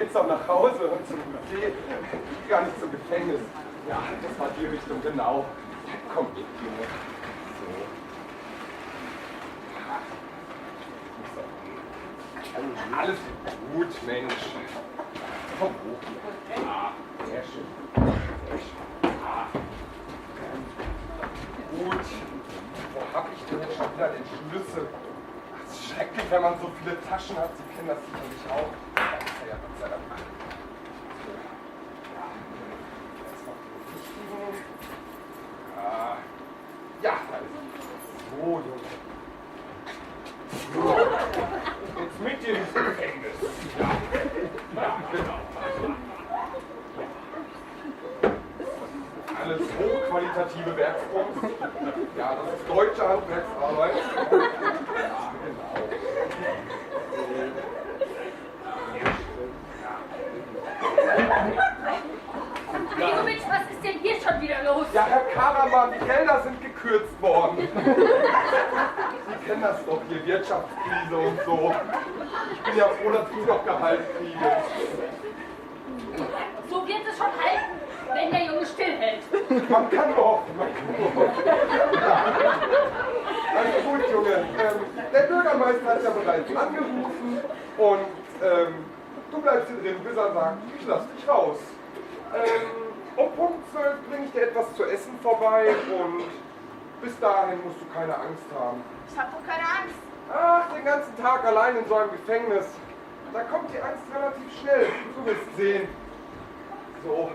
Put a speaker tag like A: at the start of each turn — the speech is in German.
A: geht's auch nach Hause und zum Buffet, gar nicht zum Gefängnis. Ja, das war die Richtung, genau. Komm mit, Junge. So. Alles gut, Mensch. Komm hoch. Ja, sehr schön. Sehr schön. Ja. Gut. Wo hab ich denn jetzt schon wieder den Schlüssel? Das ist schrecklich, wenn man so viele Taschen hat. Sie kennen das sicherlich auch. Da ist er ja, Gott sei Dank. So. Ja. Jetzt noch die richtigen. Ja, da ist er. So, Junge. So. Jetzt mit dir ins Gefängnis. Ja. Ja, genau. Alles hochqualitative Werkkunst. Ja, das ist deutsche Handwerksarbeit. Ja, genau.
B: Leibowitsch, was ist denn hier schon wieder los?
A: Ja, Herr Karaman, die Gelder sind gekürzt worden. Sie kennen das doch hier, Wirtschaftskrise und so. Ich bin ja froh, dass ich noch Gehalt kriege.
B: So wird es schon halten, wenn der Junge stillhält.
A: Man kann nur hoffen, man kann nur hoffen. Also gut, Junge. Der Bürgermeister hat ja bereits angerufen und du bleibst hier drin, bis er sagt, ich lass dich raus. Um Punkt 12 bringe ich dir etwas zu essen vorbei und bis dahin musst du keine Angst haben.
B: Ich hab doch keine Angst.
A: Ach, den ganzen Tag allein in so einem Gefängnis. Da kommt die Angst relativ schnell. Du wirst sehen. So.